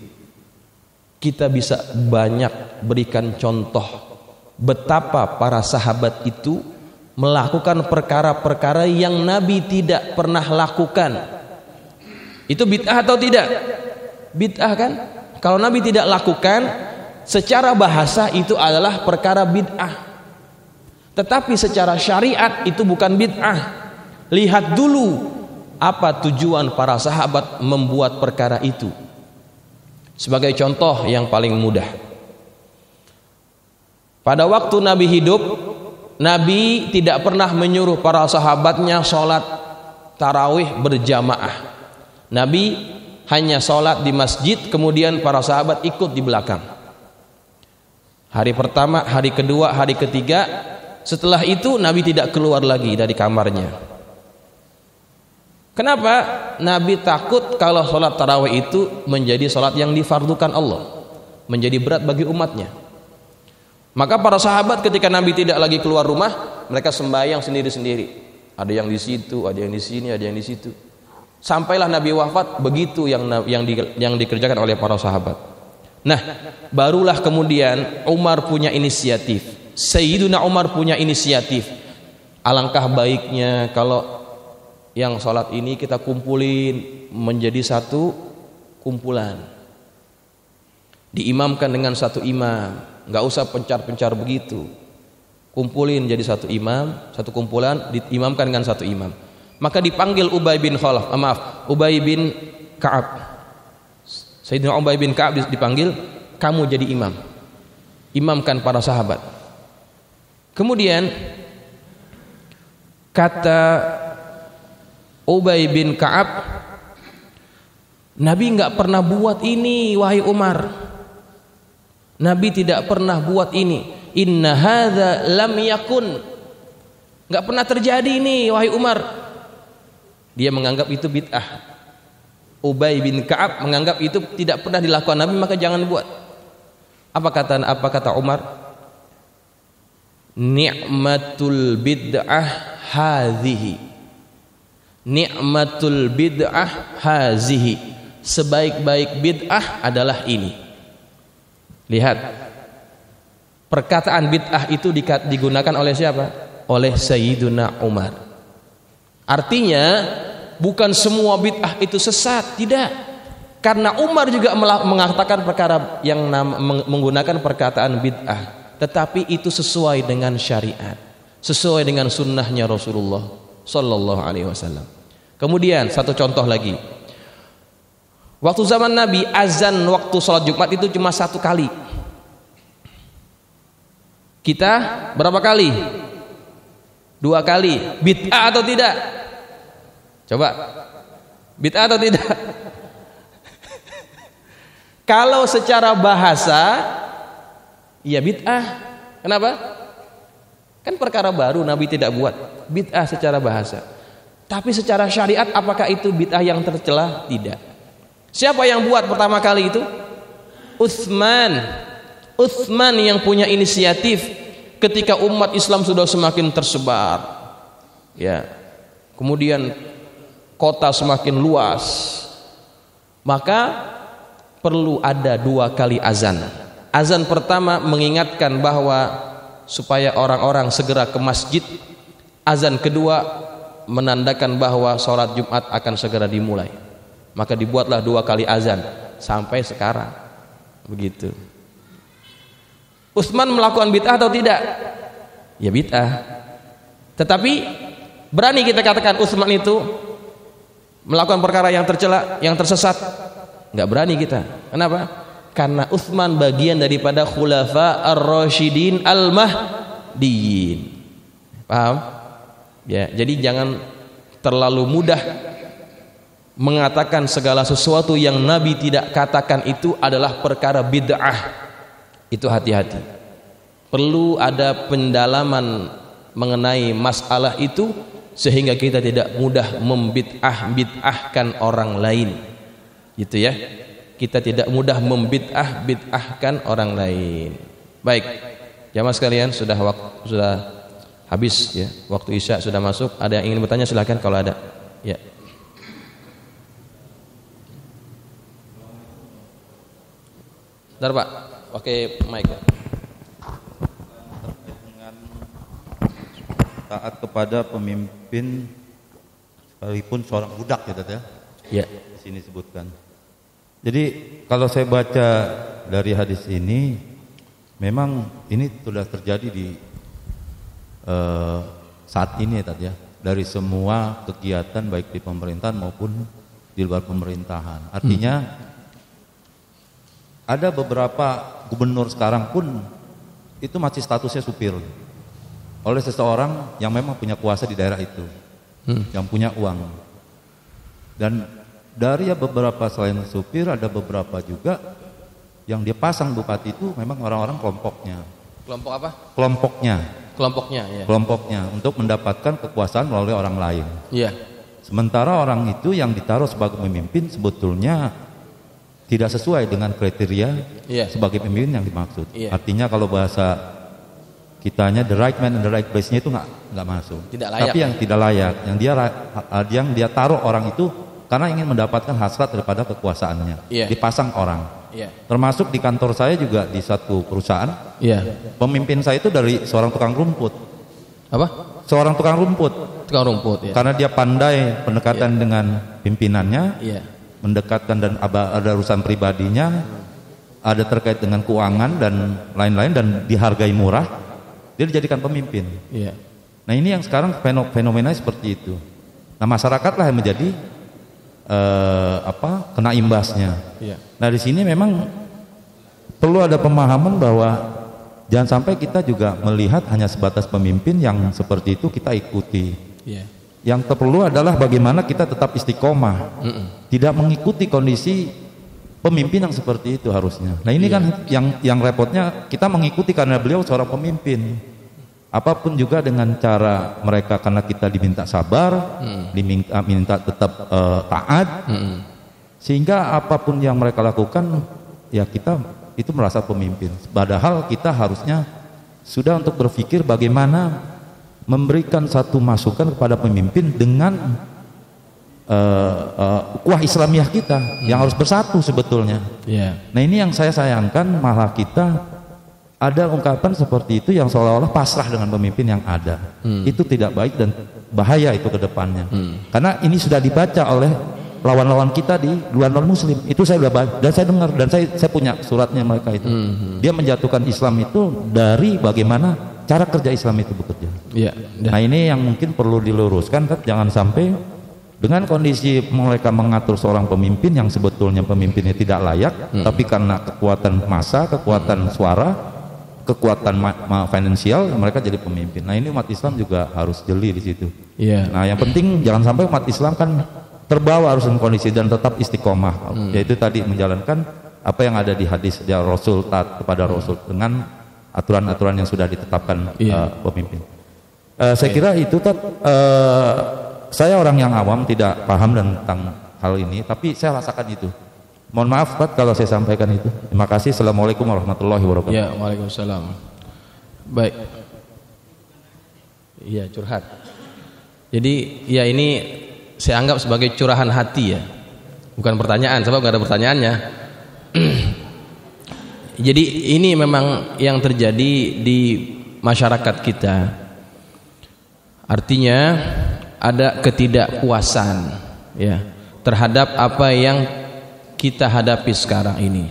Kita bisa banyak berikan contoh betapa para sahabat itu melakukan perkara-perkara yang Nabi tidak pernah lakukan. Itu bid'ah atau tidak? Bid'ah kan? Kalau Nabi tidak lakukan, Secara bahasa itu adalah perkara bid'ah, tetapi secara syariat itu bukan bid'ah. Lihat dulu apa tujuan para sahabat membuat perkara itu. Sebagai contoh yang paling mudah, pada waktu Nabi hidup, Nabi tidak pernah menyuruh para sahabatnya sholat tarawih berjamaah. Nabi hanya sholat di masjid, kemudian para sahabat ikut di belakang. Hari pertama, hari kedua, hari ketiga. Setelah itu Nabi tidak keluar lagi dari kamarnya. Kenapa? Nabi takut kalau sholat tarawih itu menjadi sholat yang difardukan Allah, menjadi berat bagi umatnya. Maka para sahabat ketika Nabi tidak lagi keluar rumah, mereka sembahyang sendiri-sendiri. Ada yang di situ, ada yang di sini, ada yang di situ. Sampailah Nabi wafat, begitu yang dikerjakan oleh para sahabat. Nah, barulah kemudian Umar punya inisiatif. Sayyiduna Umar punya inisiatif. Alangkah baiknya kalau yang sholat ini kita kumpulin menjadi satu kumpulan. Diimamkan dengan satu imam. Nggak usah pencar-pencar begitu. Kumpulin jadi satu imam, satu kumpulan, diimamkan dengan satu imam. Maka dipanggil Ubay bin Ka'ab. Sayyidina Ubay bin Ka'ab dipanggil, kamu jadi imam, imamkan para sahabat. Kemudian kata Ubay bin Ka'ab, Nabi nggak pernah buat ini wahai Umar. Nabi tidak pernah buat ini. Inna hadza lam yakun. Nggak pernah terjadi ini wahai Umar. Dia menganggap itu bid'ah. Ubay bin Ka'ab menganggap itu tidak pernah dilakukan Nabi, maka jangan buat. Apa kata Umar? Ni'matul bid'ah hadhihi. Ni'matul bid'ah hazihi. Sebaik-baik bid'ah adalah ini. Lihat, perkataan bid'ah itu digunakan oleh siapa? Oleh Sayyiduna Umar. Artinya bukan semua bid'ah itu sesat, tidak. Karena Umar juga mengatakan perkara yang menggunakan perkataan bid'ah, tetapi itu sesuai dengan syariat, sesuai dengan sunnahnya Rasulullah Sallallahu Alaihi Wasallam. Kemudian satu contoh lagi, waktu zaman Nabi azan waktu sholat Jumat itu cuma satu kali. Kita berapa kali? 2 kali. Bid'ah atau tidak? Coba, bid'ah atau tidak? Kalau secara bahasa, ya bid'ah. Kenapa? Kan perkara baru Nabi tidak buat. Bid'ah secara bahasa. Tapi secara syariat apakah itu bid'ah yang tercela? Tidak. Siapa yang buat pertama kali itu? Utsman. Utsman yang punya inisiatif ketika umat Islam sudah semakin tersebar. Ya. Kemudian kota semakin luas, maka perlu ada 2 kali azan. Azan pertama mengingatkan bahwa supaya orang-orang segera ke masjid. Azan kedua menandakan bahwa sholat Jumat akan segera dimulai. Maka dibuatlah 2 kali azan sampai sekarang. Begitu. Utsman melakukan bid'ah atau tidak? Ya bid'ah. Tetapi berani kita katakan Utsman itu melakukan perkara yang tercela, yang tersesat? Enggak berani kita. Kenapa? Karena Utsman bagian daripada khulafa ar-rasyidin al-mahdiyyin. Paham? Ya, jadi jangan terlalu mudah mengatakan segala sesuatu yang Nabi tidak katakan itu adalah perkara bid'ah. Itu hati-hati. Perlu ada pendalaman mengenai masalah itu sehingga kita tidak mudah membid'ahkan orang lain, gitu ya. Kita tidak mudah membid'ahkan orang lain. Baik, jamaah sekalian, sudah habis ya, waktu Isya sudah masuk. Ada yang ingin bertanya silakan kalau ada. Ya. Bentar Pak, pakai mic. Taat kepada pemimpin sekalipun seorang budak ya. Ya. Di sini sebutkan. Jadi kalau saya baca dari hadis ini, memang ini sudah terjadi di saat ini ya, dari semua kegiatan baik di pemerintahan maupun di luar pemerintahan. Artinya ada beberapa gubernur sekarang pun itu masih statusnya supir oleh seseorang yang memang punya kuasa di daerah itu, yang punya uang. Dan dari beberapa selain supir ada beberapa juga yang dia pasang bupati itu memang orang-orang kelompoknya. Kelompok apa? Kelompoknya, ya. Kelompoknya untuk mendapatkan kekuasaan melalui orang lain. Iya. Sementara orang itu yang ditaruh sebagai pemimpin sebetulnya tidak sesuai dengan kriteria sebagai pemimpin yang dimaksud. Iya. Artinya kalau bahasa kitanya the right man and the right place-nya itu nggak masuk. Tidak layak. Tapi yang tidak layak, yang dia taruh orang itu karena ingin mendapatkan hasrat daripada kekuasaannya. Iya. Dipasang orang. Iya. Termasuk di kantor saya juga di satu perusahaan. Iya. Pemimpin saya itu dari seorang tukang rumput. Apa? Seorang tukang rumput. Tukang rumput, ya. Karena dia pandai pendekatan dengan pimpinannya, mendekatkan dan ada urusan pribadinya, ada terkait dengan keuangan dan lain-lain dan dihargai murah, dia dijadikan pemimpin. Iya. Nah ini yang sekarang fenomena seperti itu. Nah masyarakatlah yang menjadi kena imbasnya. Iya. Nah di sini memang perlu ada pemahaman bahwa jangan sampai kita juga melihat hanya sebatas pemimpin yang seperti itu kita ikuti. Iya. Yang perlu adalah bagaimana kita tetap istiqomah, tidak mengikuti kondisi pemimpin yang seperti itu harusnya. Nah ini kan yang repotnya kita mengikuti karena beliau seorang pemimpin. Apapun juga dengan cara mereka karena kita diminta sabar, diminta tetap taat, sehingga apapun yang mereka lakukan ya kita itu merasa pemimpin. Padahal kita harusnya sudah untuk berpikir bagaimana memberikan satu masukan kepada pemimpin dengan ukhuwah Islamiyah kita yang harus bersatu sebetulnya. Nah ini yang saya sayangkan, malah kita ada ungkapan seperti itu yang seolah-olah pasrah dengan pemimpin yang ada. Itu tidak baik dan bahaya itu ke depannya. Karena ini sudah dibaca oleh lawan-lawan kita di luar non-muslim. Itu saya sudah baca dan saya dengar dan saya punya suratnya mereka itu. Dia menjatuhkan Islam itu dari bagaimana cara kerja Islam itu bekerja. Nah ini yang mungkin perlu diluruskan, jangan sampai dengan kondisi mereka mengatur seorang pemimpin yang sebetulnya pemimpinnya tidak layak, tapi karena kekuatan massa, kekuatan suara, kekuatan finansial mereka jadi pemimpin. Nah ini umat Islam juga harus jeli di situ. Nah yang penting jangan sampai umat Islam kan terbawa harus dengan kondisi dan tetap istiqomah, yaitu tadi menjalankan apa yang ada di hadis ya Rasul, taat kepada Rasul dengan aturan-aturan yang sudah ditetapkan pemimpin. Saya kira itu saya orang yang awam tidak paham tentang hal ini, tapi saya rasakan itu. Mohon maaf Pak kalau saya sampaikan itu. Terima kasih. Assalamualaikum warahmatullahi wabarakatuh. Ya, waalaikumsalam. Baik. Iya, curhat. Jadi ya ini saya anggap sebagai curahan hati ya, bukan pertanyaan, sebab nggak ada pertanyaannya. Jadi ini memang yang terjadi di masyarakat kita. Artinya ada ketidakpuasan ya terhadap apa yang kita hadapi sekarang ini.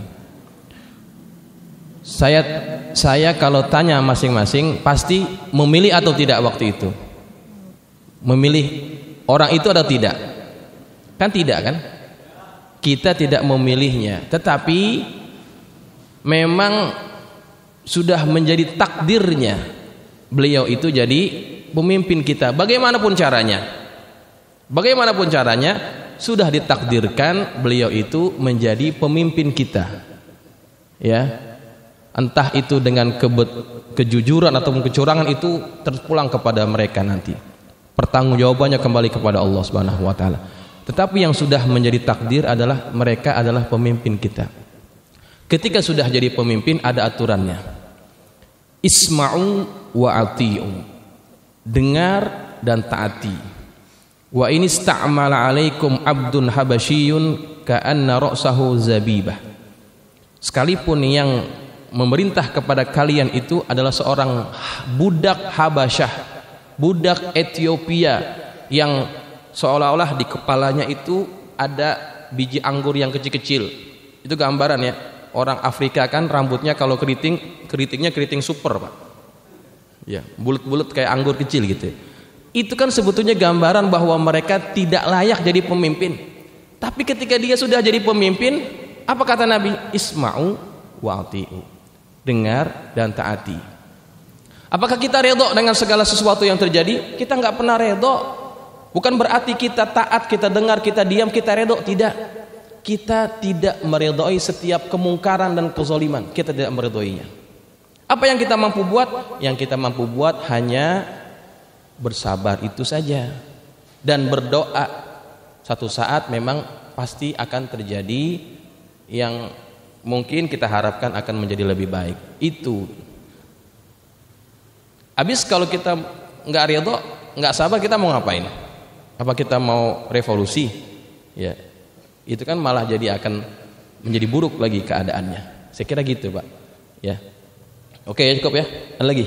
Saya kalau tanya masing-masing pasti memilih atau tidak waktu itu. Memilih orang itu atau tidak? Kan tidak kan? Kita tidak memilihnya, tetapi memang sudah menjadi takdirnya beliau itu jadi pemimpin kita. Bagaimanapun caranya sudah ditakdirkan beliau itu menjadi pemimpin kita. Ya. Entah itu dengan kejujuran ataupun kecurangan itu terpulang kepada mereka nanti. Pertanggungjawabannya kembali kepada Allah Subhanahu wa taala. Tetapi yang sudah menjadi takdir adalah mereka adalah pemimpin kita. Ketika sudah jadi pemimpin ada aturannya. Isma'u wa ati'u. Dengar dan taati. Wa in ista'mala 'alaikum 'abdun habasyiyun ka'anna ra'sahu zabibah. Sekalipun yang memerintah kepada kalian itu adalah seorang budak Habasyah, budak Ethiopia yang seolah-olah di kepalanya itu ada biji anggur yang kecil-kecil. Itu gambaran ya. orang Afrika kan rambutnya kalau keritingnya keriting super, Pak. Ya, bulat-bulat kayak anggur kecil gitu. Itu kan sebetulnya gambaran bahwa mereka tidak layak jadi pemimpin. Tapi ketika dia sudah jadi pemimpin, apa kata Nabi? Isma'u wa ati'u. Dengar dan taati. Apakah kita redho dengan segala sesuatu yang terjadi? Kita nggak pernah redho. Bukan berarti kita taat, kita dengar, kita diam, kita redho. Tidak. Kita tidak meredhoi setiap kemungkaran dan kezaliman. Kita tidak meredhoinya. Apa yang kita mampu buat? Yang kita mampu buat hanya bersabar itu saja dan berdoa. Satu saat memang pasti akan terjadi yang mungkin kita harapkan akan menjadi lebih baik. Itu. Habis kalau kita nggak ridho, nggak sabar, kita mau ngapain? Apa kita mau revolusi? Ya, itu kan malah jadi akan menjadi buruk lagi keadaannya. Saya kira gitu, Pak. Ya. Oke, cukup ya. Ada lagi?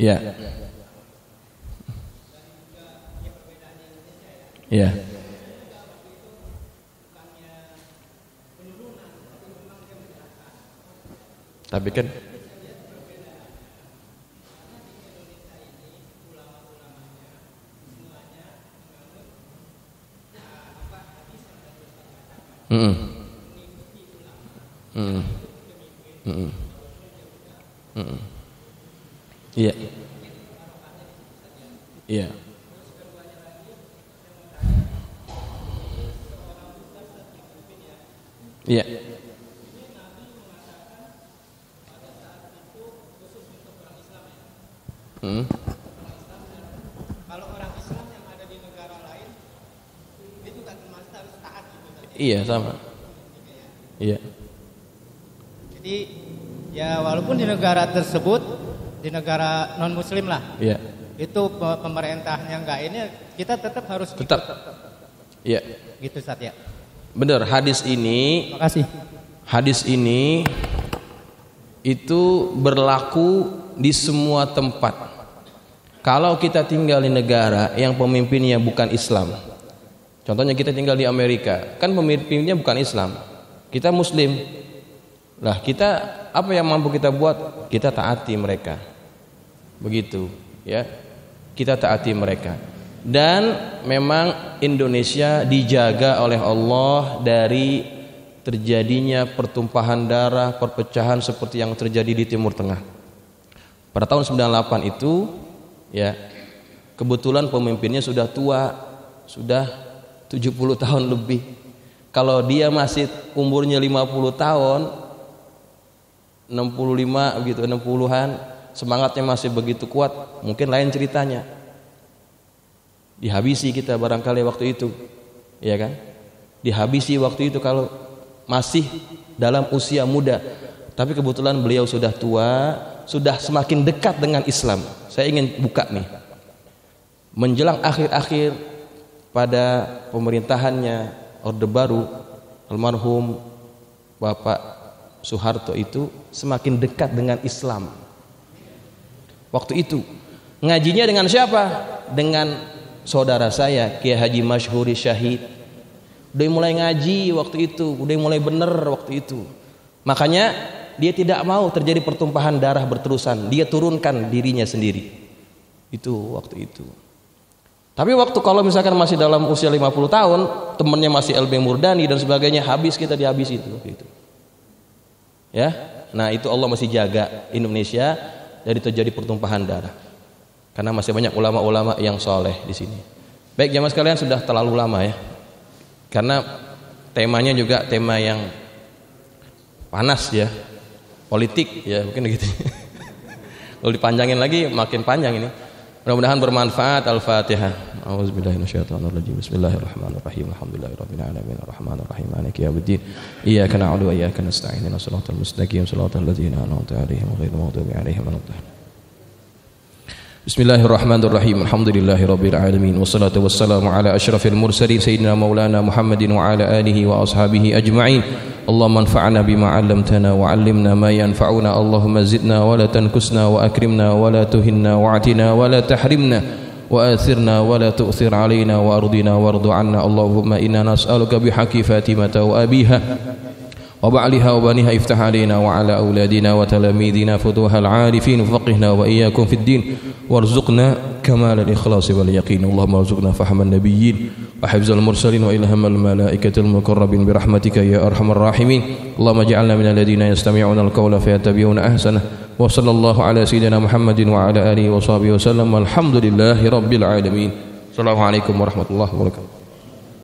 Ya. Ya. Tapi kan iya. Iya. Iya. Kalau orang Islam yang ada di negara lain itu juga termasuk harus taat gitu. Iya, sama. Iya. Jadi ya walaupun di negara tersebut, di negara non muslim lah. Iya. Itu pemerintahnya enggak ini, kita tetap harus tetap. Iya. Gitu Ustaz ya. Benar, hadis ini. Makasih. Hadis ini itu berlaku di semua tempat. Kalau kita tinggal di negara yang pemimpinnya bukan Islam, contohnya kita tinggal di Amerika, kan pemimpinnya bukan Islam, kita Muslim. Lah kita apa yang mampu kita buat? Kita taati mereka, begitu, ya. Kita taati mereka. Dan memang Indonesia dijaga oleh Allah dari terjadinya pertumpahan darah, perpecahan seperti yang terjadi di Timur Tengah. Pada tahun 98 itu, ya, kebetulan pemimpinnya sudah tua, sudah 70 tahun lebih. Kalau dia masih umurnya 50 tahun, 65 gitu, 60-an, semangatnya masih begitu kuat, mungkin lain ceritanya. Dihabisi kita barangkali waktu itu, ya kan? Dihabisi waktu itu kalau masih dalam usia muda. Tapi kebetulan beliau sudah tua, sudah semakin dekat dengan Islam. Saya ingin buka nih. Menjelang akhir-akhir pada pemerintahannya Orde Baru, almarhum Bapak Soeharto itu semakin dekat dengan Islam. Waktu itu ngajinya dengan siapa? Dengan saudara saya Kiai Haji Masyhuri Syahid. Udah mulai ngaji waktu itu, udah mulai bener waktu itu. Makanya dia tidak mau terjadi pertumpahan darah berterusan. Dia turunkan dirinya sendiri. Itu waktu itu. Tapi waktu kalau misalkan masih dalam usia 50 tahun, temannya masih LB Murdani dan sebagainya, habis kita dihabisi itu waktu itu. Ya. Nah, itu Allah masih jaga Indonesia dari terjadi pertumpahan darah. Karena masih banyak ulama-ulama yang soleh di sini. Baik jamaah sekalian, sudah terlalu lama ya. Karena temanya juga tema yang panas ya, politik ya, mungkin gitu. Kalau dipanjangin lagi makin panjang ini. Mudah-mudahan bermanfaat. Al-Fatihah. A'udzubillahi minasyaitonirrajim. Bismillahirrahmanirrahim. Alhamdulillahirabbil alamin arrahmanirrahim maliki yaumiddin. Iyyaka na'budu wa iyyaka nasta'in. Ihdinas siratal mustaqim. Shiratal ladzina an'amta 'alaihim ghairil maghdubi 'alaihim waladdallin. Bismillahirrahmanirrahim. Alhamdulillahirabbil alamin wassalatu wassalamu ala asyrafil mursalin sayyidina maulana Muhammadin wa ala alihi wa ashabihi ajma'in. اللهم انفعنا بما علمتنا وعلمنا ما ينفعنا اللهم زدنا ولا تنكسنا وأكرمنا ولا تهنا واعتنا ولا تحرمنا وآثرنا ولا تؤثر علينا وأرضنا وارض عنا اللهم إنا نسألك بحق فاطمة وأبيها وبعلها وبنيها افتح علينا وعلى أولادنا وتلاميذنا فتوح العارفين وفقهنا وإياكم في الدين وارزقنا كمال الإخلاص واليقين اللهم ارزقنا فهم النبيين وحفظ المرسلين وإلهام الملائكة المقربين برحمتك يا أرحم الراحمين اللهم اجعلنا من الذين يستمعون القول فيتبعون أحسنه وصلى الله على سيدنا محمد وعلى آله وصحبه وسلم والحمد لله رب العالمين السلام عليكم ورحمة الله وبركاته.